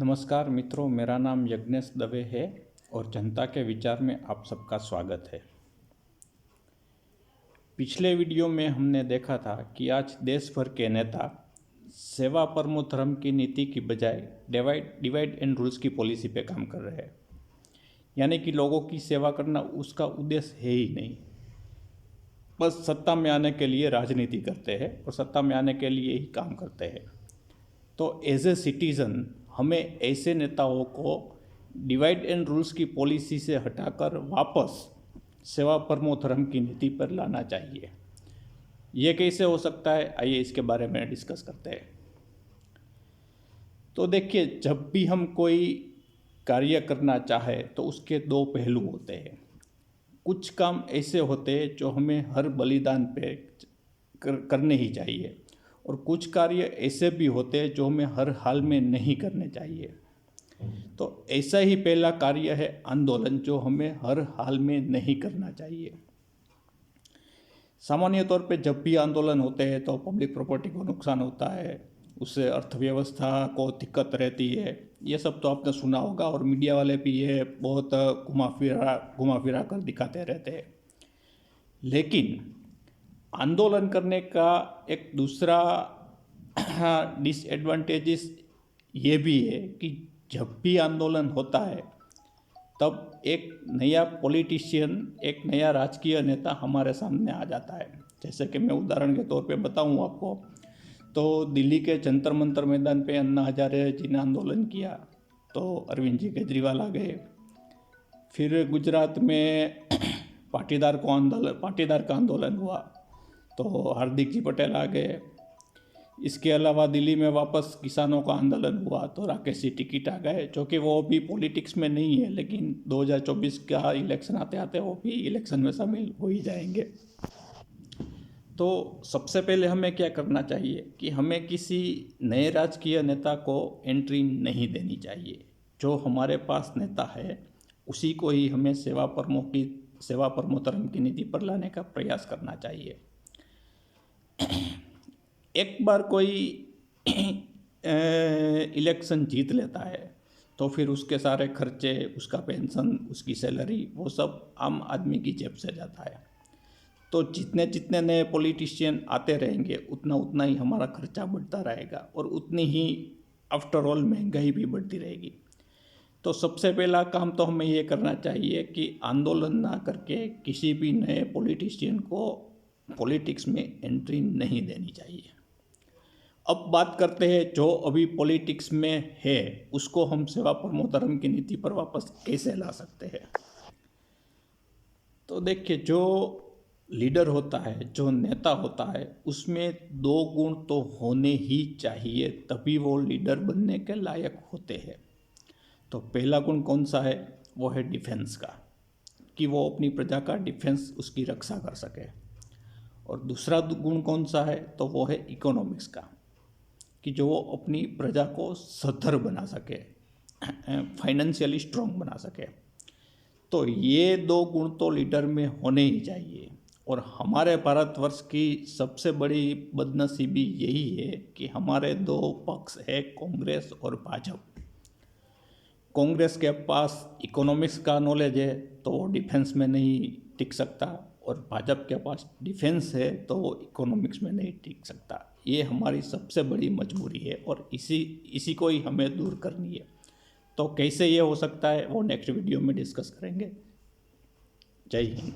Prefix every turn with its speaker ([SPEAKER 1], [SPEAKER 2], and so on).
[SPEAKER 1] नमस्कार मित्रों, मेरा नाम यज्ञेश दवे है और जनता के विचार में आप सबका स्वागत है। पिछले वीडियो में हमने देखा था कि आज देश भर के नेता सेवा परमो धर्म की नीति की बजाय डिवाइड एंड रूल्स की पॉलिसी पे काम कर रहे हैं। यानी कि लोगों की सेवा करना उसका उद्देश्य है ही नहीं, बस सत्ता में आने के लिए राजनीति करते हैं और सत्ता में आने के लिए ही काम करते हैं। तो एज ए सिटीज़न हमें ऐसे नेताओं को डिवाइड एंड रूल्स की पॉलिसी से हटाकर वापस सेवा परमो धर्म की नीति पर लाना चाहिए। ये कैसे हो सकता है, आइए इसके बारे में डिस्कस करते हैं। तो देखिए, जब भी हम कोई कार्य करना चाहे तो उसके दो पहलू होते हैं। कुछ काम ऐसे होते हैं जो हमें हर बलिदान पे करने ही चाहिए और कुछ कार्य ऐसे भी होते हैं जो हमें हर हाल में नहीं करने चाहिए। तो ऐसा ही पहला कार्य है आंदोलन, जो हमें हर हाल में नहीं करना चाहिए। सामान्य तौर पे जब भी आंदोलन होते हैं तो पब्लिक प्रॉपर्टी को नुकसान होता है, उससे अर्थव्यवस्था को दिक्कत रहती है। ये सब तो आपने सुना होगा और मीडिया वाले भी ये बहुत घुमा फिरा कर दिखाते रहते हैं। लेकिन आंदोलन करने का एक दूसरा डिसएडवांटेजेस ये भी है कि जब भी आंदोलन होता है तब एक नया पॉलिटिशियन, एक नया राजकीय नेता हमारे सामने आ जाता है। जैसे कि मैं उदाहरण के तौर पे बताऊं आपको, तो दिल्ली के जंतर मंतर मैदान पे अन्ना हजारे जी ने आंदोलन किया तो अरविंद जी केजरीवाल आ गए। फिर गुजरात में पाटीदार का आंदोलन हुआ तो हार्दिक जी पटेल आ गए। इसके अलावा दिल्ली में वापस किसानों का आंदोलन हुआ तो राकेश जी टिकट आ गए, जो कि वो भी पॉलिटिक्स में नहीं है, लेकिन 2024 का इलेक्शन आते आते वो भी इलेक्शन में शामिल हो ही जाएंगे। तो सबसे पहले हमें क्या करना चाहिए कि हमें किसी नए राजकीय नेता को एंट्री नहीं देनी चाहिए। जो हमारे पास नेता है उसी को ही हमें सेवा परमो धर्म की नीति पर लाने का प्रयास करना चाहिए। एक बार कोई इलेक्शन जीत लेता है तो फिर उसके सारे खर्चे, उसका पेंशन, उसकी सैलरी, वो सब आम आदमी की जेब से जाता है। तो जितने जितने नए पॉलिटिशियन आते रहेंगे उतना उतना ही हमारा खर्चा बढ़ता रहेगा और उतनी ही आफ्टर ऑल महंगाई भी बढ़ती रहेगी। तो सबसे पहला काम तो हमें ये करना चाहिए कि आंदोलन ना करके किसी भी नए पॉलिटिशियन को पॉलिटिक्स में एंट्री नहीं देनी चाहिए। अब बात करते हैं जो अभी पॉलिटिक्स में है उसको हम सेवा परमो धर्म की नीति पर वापस कैसे ला सकते हैं। तो देखिए, जो लीडर होता है, जो नेता होता है, उसमें दो गुण तो होने ही चाहिए, तभी वो लीडर बनने के लायक होते हैं। तो पहला गुण कौन सा है? वो है डिफेंस का, कि वो अपनी प्रजा का डिफेंस, उसकी रक्षा कर सके। और दूसरा गुण कौन सा है? तो वो है इकोनॉमिक्स का, कि जो वो अपनी प्रजा को सधर बना सके, फाइनेंशियली स्ट्रॉन्ग बना सके। तो ये दो गुण तो लीडर में होने ही चाहिए। और हमारे भारतवर्ष की सबसे बड़ी बदनसीबी यही है कि हमारे दो पक्ष है, कांग्रेस और भाजपा। कांग्रेस के पास इकोनॉमिक्स का नॉलेज है तो वो डिफेंस में नहीं टिक सकता, और भाजपा के पास डिफेंस है तो वो इकोनॉमिक्स में नहीं टिक सकता। ये हमारी सबसे बड़ी मजबूरी है और इसी को ही हमें दूर करनी है। तो कैसे ये हो सकता है वो नेक्स्ट वीडियो में डिस्कस करेंगे। जय हिंद।